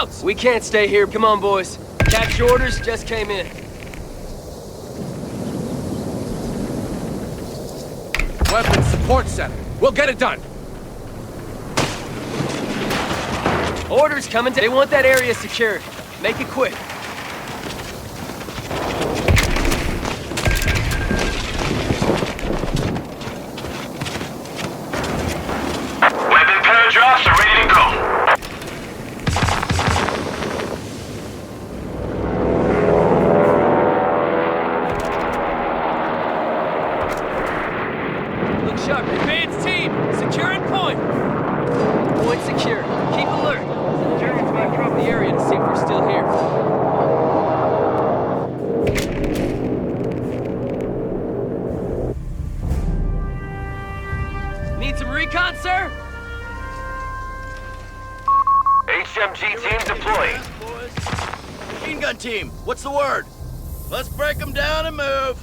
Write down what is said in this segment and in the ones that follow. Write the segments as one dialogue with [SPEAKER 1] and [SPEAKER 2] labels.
[SPEAKER 1] Scouts! We can't stay here. Come on, boys. Capture orders just came in.
[SPEAKER 2] Weapons support center. We'll get it done.
[SPEAKER 1] Orders coming. They want that area secured. Make it quick.
[SPEAKER 3] Weapon paratrops are ready to go.
[SPEAKER 1] Look sharp. Advance team. Securing point. Point secure. Keep alert. Germans might probe the area to see if we're still here. Need some recon, sir?
[SPEAKER 3] HMG team deploying.
[SPEAKER 4] Machine gun team, what's the word? Let's break them down and move.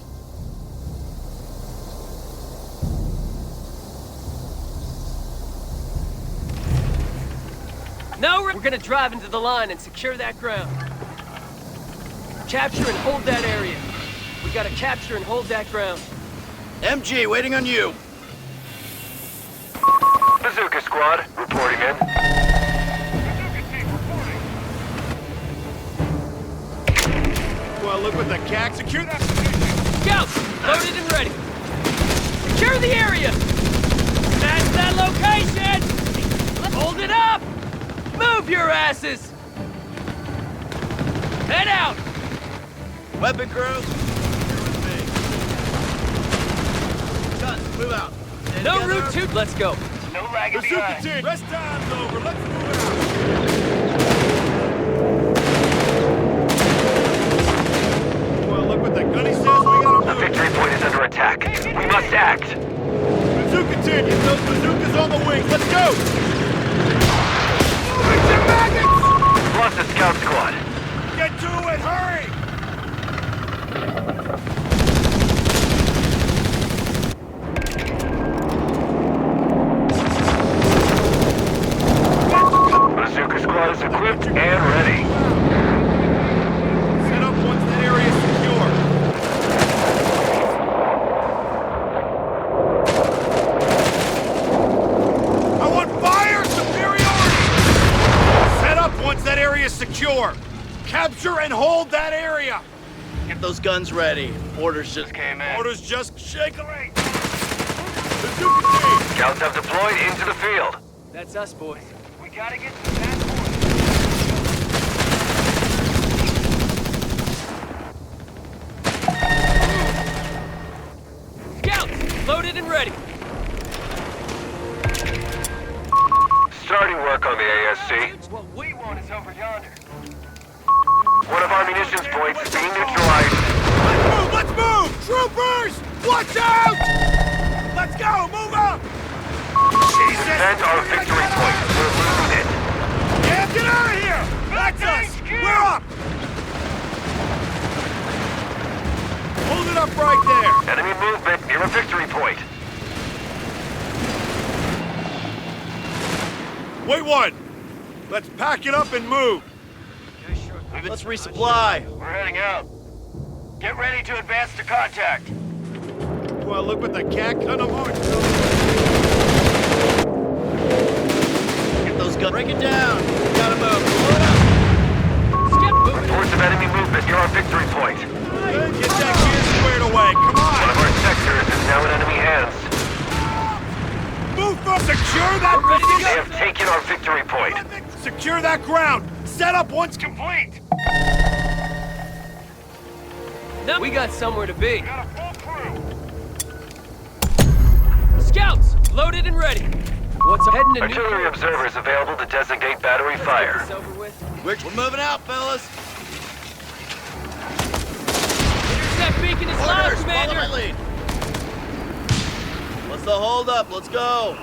[SPEAKER 1] No, we're gonna drive into the line and secure that ground. Capture and hold that area. We gotta capture and hold that ground.
[SPEAKER 4] MG, waiting on you.
[SPEAKER 3] Bazooka squad, reporting in.
[SPEAKER 5] Well, look what the CAC secure that.
[SPEAKER 1] Scouts, loaded and ready. Secure the area. That's that location. Hold it up. Move your asses. Head out.
[SPEAKER 4] Weapon crew. Guns, move out. Stay
[SPEAKER 1] No
[SPEAKER 4] together.
[SPEAKER 1] route 2. Let's go.
[SPEAKER 3] No lagging
[SPEAKER 5] Bazooka
[SPEAKER 3] behind.
[SPEAKER 5] team, rest time's over. Let's move out. Well, look what the gunny says. We gotta
[SPEAKER 3] The
[SPEAKER 5] move.
[SPEAKER 3] victory point is under attack. We must act.
[SPEAKER 5] Bazooka team, get those bazookas on the wings. Let's go. Moving to maggots.
[SPEAKER 3] Lost the scout squad.
[SPEAKER 5] Get to it. Hurry.
[SPEAKER 3] Bazooka squad is equipped and ready.
[SPEAKER 5] Set up once that area is secure. I want fire superiority! Set up once that area is secure. Capture and hold that area.
[SPEAKER 4] Get those guns ready. Orders just
[SPEAKER 3] Came in.
[SPEAKER 5] Orders just shakily. Bazooka team!
[SPEAKER 3] Scouts have deployed into the field.
[SPEAKER 1] That's us, boys.
[SPEAKER 3] We gotta get to that point.
[SPEAKER 1] Scouts, loaded and ready.
[SPEAKER 3] Starting work on the ASC.
[SPEAKER 1] What we want is over yonder.
[SPEAKER 3] One of our munitions points is being neutralized.
[SPEAKER 5] Let's move! Let's move! Troopers! Watch out! Let's go! Move up! Jesus!
[SPEAKER 3] Defend our victory point. We're losing it.
[SPEAKER 5] Yeah, get out of here! That's us! We're up! Hold it up right there!
[SPEAKER 3] Enemy movement near a victory point.
[SPEAKER 5] Wait one! Let's pack it up and move!
[SPEAKER 4] let's resupply.
[SPEAKER 3] We're heading out. Get ready to advance to contact.
[SPEAKER 5] Well, look what the cat kind of on.
[SPEAKER 4] Get those guns. Break it down. We gotta move. Blow it up.
[SPEAKER 1] Skip, move it.
[SPEAKER 3] Reports of enemy movement near our victory point.
[SPEAKER 5] Get that gear squared away, come
[SPEAKER 3] One of
[SPEAKER 5] on!
[SPEAKER 3] our sectors is now in enemy hands.
[SPEAKER 5] Move up! Secure that
[SPEAKER 1] Ready to
[SPEAKER 3] They
[SPEAKER 5] position!
[SPEAKER 3] have taken our victory point.
[SPEAKER 5] Secure that ground! Set up once complete!
[SPEAKER 1] No, we got somewhere to be.
[SPEAKER 3] Got a full crew.
[SPEAKER 1] Scouts, loaded and ready. What's heading to
[SPEAKER 3] Artillery
[SPEAKER 1] new
[SPEAKER 3] observers available to designate battery fire.
[SPEAKER 1] It's over with.
[SPEAKER 4] We're moving out, fellas.
[SPEAKER 1] Intercept beacon is loud,
[SPEAKER 4] Orders, follow my
[SPEAKER 1] Commander.
[SPEAKER 4] lead. What's the hold up? Let's go.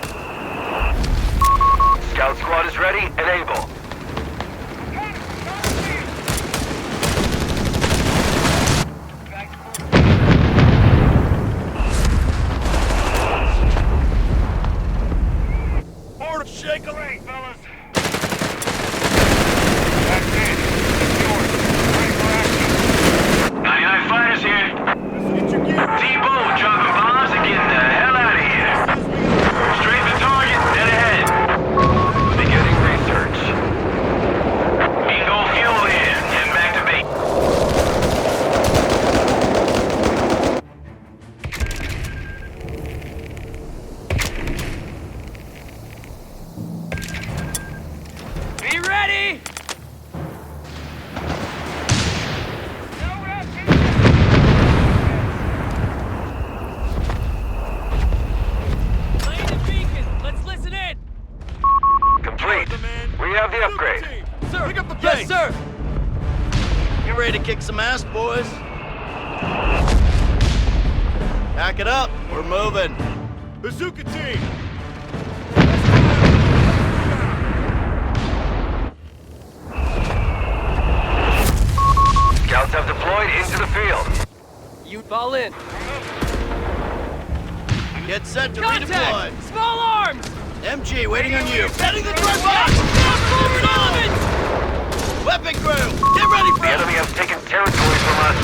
[SPEAKER 3] Scout squad is ready and able.
[SPEAKER 5] Order shake away, fellas!
[SPEAKER 3] upgrade. We have the upgrade.
[SPEAKER 1] Sir,
[SPEAKER 5] Pick up the
[SPEAKER 1] yes,
[SPEAKER 5] pace.
[SPEAKER 1] sir.
[SPEAKER 4] Get ready to kick some ass, boys. Pack it up. We're moving.
[SPEAKER 5] Bazooka team!
[SPEAKER 3] Scouts have deployed into the field.
[SPEAKER 1] You fall in.
[SPEAKER 4] Get set to
[SPEAKER 1] Contact!
[SPEAKER 4] redeploy.
[SPEAKER 1] Small arms!
[SPEAKER 4] MG, waiting on you. Setting the drug box! Weapon crew, get ready for
[SPEAKER 3] The enemy has taken territory from us.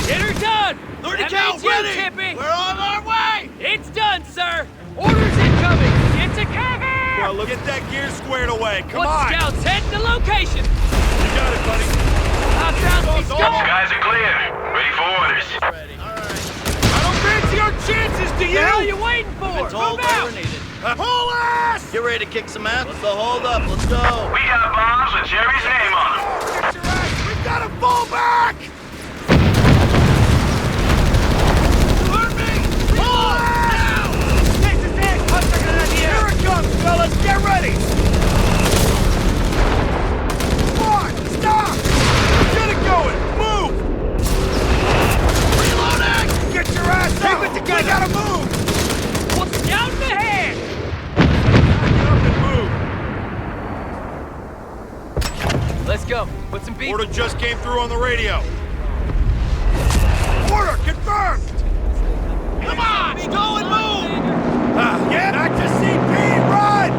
[SPEAKER 1] Get her done!
[SPEAKER 4] 30
[SPEAKER 1] That
[SPEAKER 4] cal
[SPEAKER 1] means you,
[SPEAKER 4] ready!
[SPEAKER 1] Tippy.
[SPEAKER 4] We're on our way!
[SPEAKER 1] It's done, sir! Orders incoming! Get to cover!
[SPEAKER 5] Well, look at that gear squared away. Come
[SPEAKER 1] One
[SPEAKER 5] on!
[SPEAKER 1] scout's heading to location!
[SPEAKER 5] You got it, buddy.
[SPEAKER 1] Southeast
[SPEAKER 5] Go, go.
[SPEAKER 1] go!
[SPEAKER 3] Skies are clear. Ready for orders.
[SPEAKER 4] Ready, all right.
[SPEAKER 5] I don't fancy our chances, do
[SPEAKER 1] What the hell are
[SPEAKER 5] you?
[SPEAKER 1] you waiting for?
[SPEAKER 4] Been told
[SPEAKER 1] Move
[SPEAKER 4] where
[SPEAKER 1] out!
[SPEAKER 4] we're needed.
[SPEAKER 5] Pull us!
[SPEAKER 4] Get ready to kick some ass. Let's go hold up. Let's go.
[SPEAKER 3] We got bombs with Jerry's name on them.
[SPEAKER 5] Get your ass! We gotta fall back!
[SPEAKER 4] Hurt me! Pull! Now!
[SPEAKER 5] Here it comes, fellas! Get ready! Come on! Stop! Get it going! Move!
[SPEAKER 4] Reloading!
[SPEAKER 5] Get your ass up! Keep it together! We gotta move!
[SPEAKER 1] One scout in the hand!
[SPEAKER 5] Get up and move!
[SPEAKER 1] Let's go. Put some beef.
[SPEAKER 5] Order just came through on the radio. Order confirmed!
[SPEAKER 4] Come on! Go and move!
[SPEAKER 5] Get back to CP! Run!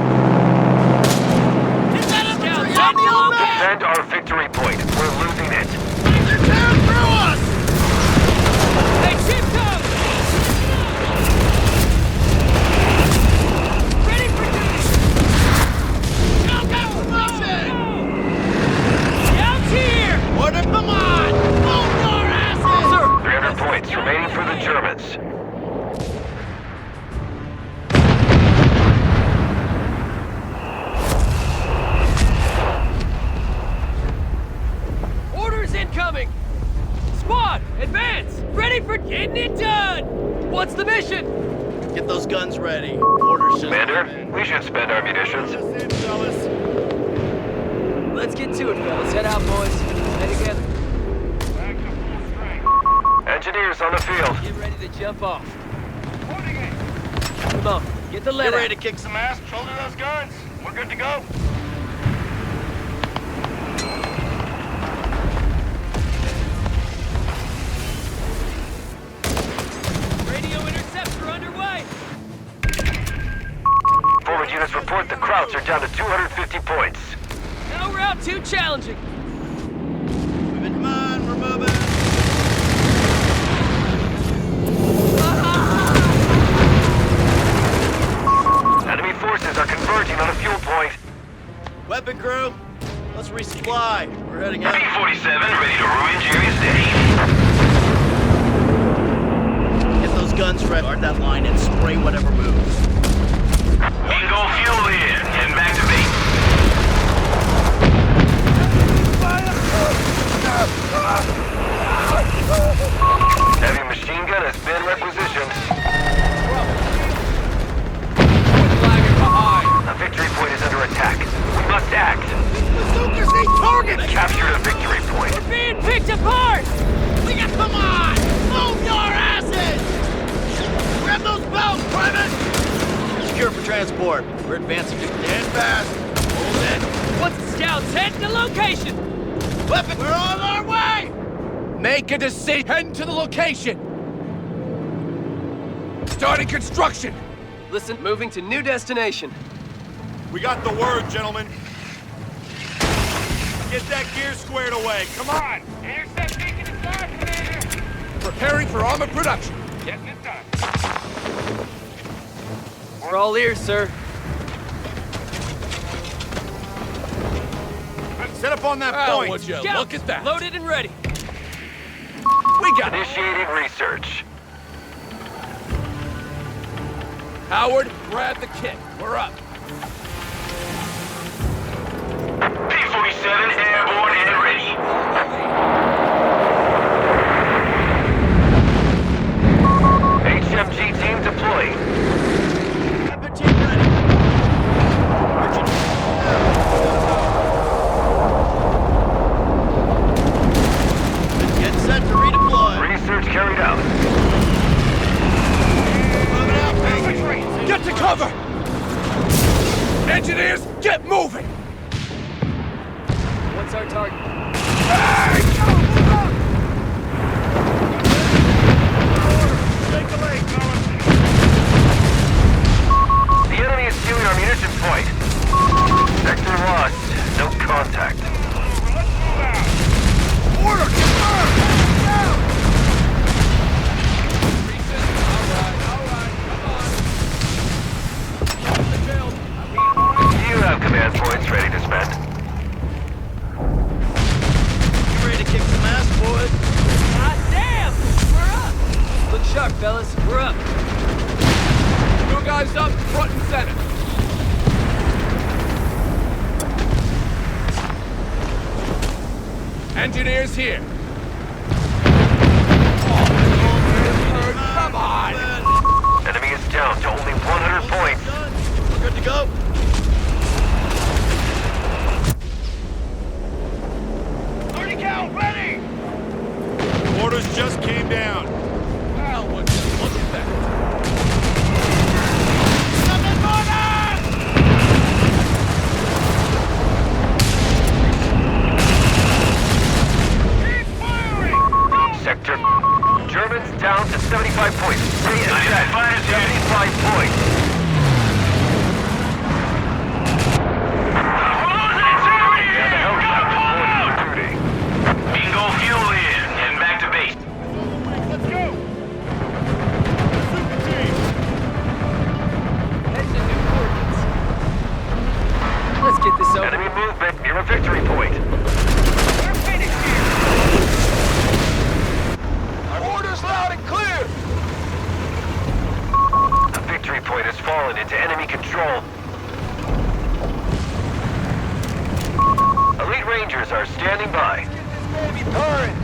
[SPEAKER 4] Is that
[SPEAKER 1] Scout,
[SPEAKER 4] infantry
[SPEAKER 1] take the
[SPEAKER 4] on the
[SPEAKER 1] location!
[SPEAKER 3] Defend our victory point. We're losing it.
[SPEAKER 4] They're tearing through us!
[SPEAKER 1] Hey, ship comes! Ready for duty!
[SPEAKER 4] Go, go, motion!
[SPEAKER 1] Scouts here!
[SPEAKER 4] Order, come on! Move your asses!
[SPEAKER 1] Sir!
[SPEAKER 3] 300 points remaining for the Germans.
[SPEAKER 1] Orders incoming! Squad, advance! Ready for getting it done! What's the mission?
[SPEAKER 4] Get those guns ready. Order system.
[SPEAKER 3] Commander, we should spend our munitions.
[SPEAKER 5] This in, fellas.
[SPEAKER 1] Let's get to it, fellas. Head out, boys. Stay together.
[SPEAKER 3] Engineers on the field.
[SPEAKER 1] Get ready to jump off. Come on, get the lead
[SPEAKER 4] Get
[SPEAKER 1] out.
[SPEAKER 4] ready to kick some ass. Shoulder those guns. We're good to go.
[SPEAKER 1] Radio interceptor underway.
[SPEAKER 3] Forward units report the Krauts are down to 250 points.
[SPEAKER 1] No route too challenging.
[SPEAKER 4] Moving, come on. We're moving.
[SPEAKER 3] Enemy forces are converging on a fuel point.
[SPEAKER 4] Weapon crew, let's resupply. We're heading out.
[SPEAKER 3] B-47 ready to ruin Jerry's day.
[SPEAKER 4] Get those guns ready. Guard that line and spray whatever moves.
[SPEAKER 3] Bingo fuel in. Heading back to base. Heavy machine gun has been requisitioned.
[SPEAKER 1] Lagging behind.
[SPEAKER 3] A victory point is under attack. We must act.
[SPEAKER 5] Bazookas need targets!
[SPEAKER 3] Captured a victory point.
[SPEAKER 1] We're being picked apart!
[SPEAKER 4] Come on! Move your asses! Grab those belts, Private! Secure for transport. We're advancing to stand fast. Hold it.
[SPEAKER 1] What's the scouts heading to location?
[SPEAKER 4] Weapon! We're on our way!
[SPEAKER 2] Make a decision. Heading to the location. Starting construction.
[SPEAKER 1] Listen, moving to new destination.
[SPEAKER 5] We got the word, gentlemen. Get that gear squared away. Come on!
[SPEAKER 6] Intercept beacon is live, Commander!
[SPEAKER 2] Preparing for armor production.
[SPEAKER 6] Getting it done.
[SPEAKER 1] We're all ears, sir.
[SPEAKER 5] Set up on that
[SPEAKER 2] Well,
[SPEAKER 5] point.
[SPEAKER 2] would you
[SPEAKER 1] Scouts,
[SPEAKER 2] look at that?
[SPEAKER 1] loaded and ready.
[SPEAKER 2] We got it.
[SPEAKER 3] Initiating research.
[SPEAKER 2] Howard, grab the kit. We're up.
[SPEAKER 3] P-47 airborne and ready. HMG team deployed.
[SPEAKER 4] Weapon team ready.
[SPEAKER 2] Engineers, get moving!
[SPEAKER 1] What's our target?
[SPEAKER 6] Take the lead, fellas.
[SPEAKER 3] The enemy is stealing our munitions point. Sector lost. No contact.
[SPEAKER 6] Let's move out.
[SPEAKER 5] Order! Confirmed! Down!
[SPEAKER 3] You have command points ready to spend.
[SPEAKER 4] You ready to kick some ass, boys?
[SPEAKER 1] God damn! We're up! Look sharp, fellas. We're up.
[SPEAKER 2] You guys up front and center. Engineers here. Come on!
[SPEAKER 3] Enemy is down to only 100 points.
[SPEAKER 4] We're good to go.
[SPEAKER 6] Ready!
[SPEAKER 5] Orders just came down.
[SPEAKER 2] Hell, would you look at that?
[SPEAKER 6] Keep firing!
[SPEAKER 3] Sector. Germans down to 75 points. Stay at that. 75 points.
[SPEAKER 7] Bingo fuel in and back to base.
[SPEAKER 6] Let's go!
[SPEAKER 5] Super team!
[SPEAKER 1] That's a new coordinates. Let's get this over.
[SPEAKER 3] Enemy movement near a victory point.
[SPEAKER 6] We're finished here!
[SPEAKER 3] Orders loud and clear! The victory point has fallen into enemy control. Elite Rangers are standing by. Baby purring!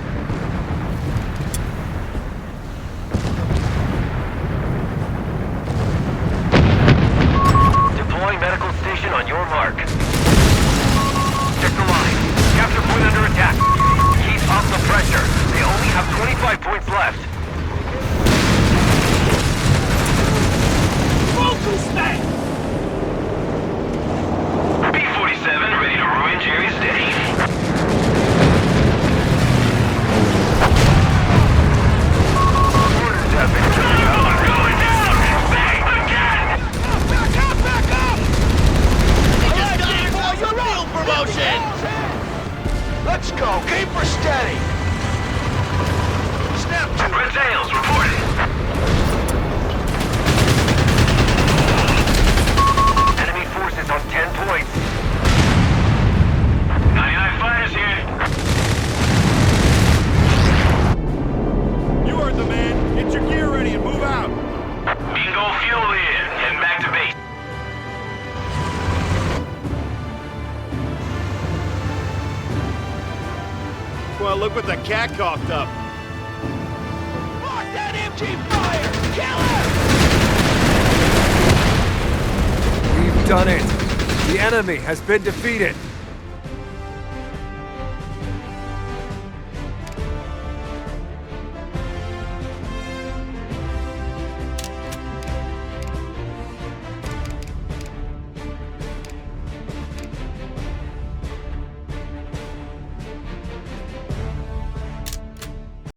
[SPEAKER 3] Deploying medical station on your mark. Check the line. Capture point under attack. Keep up the pressure. They only have 25 points left.
[SPEAKER 7] B-47 ready to ruin Jerry's day.
[SPEAKER 3] Orders have been given out.
[SPEAKER 7] Going down! Bang again!
[SPEAKER 6] Back up!
[SPEAKER 4] You just got yourself a field promotion.
[SPEAKER 3] Let's go. Keep her steady. Snap to
[SPEAKER 7] Red Tails reporting.
[SPEAKER 3] enemy forces on 10 points.
[SPEAKER 7] 99 fighters here.
[SPEAKER 5] You heard the man. Get your gear ready and move out.
[SPEAKER 7] Bingo fuel in and back to base.
[SPEAKER 5] Well, look what the cat coughed up.
[SPEAKER 3] Lock that MG fire! Kill him!
[SPEAKER 8] We've done it! The enemy has been defeated!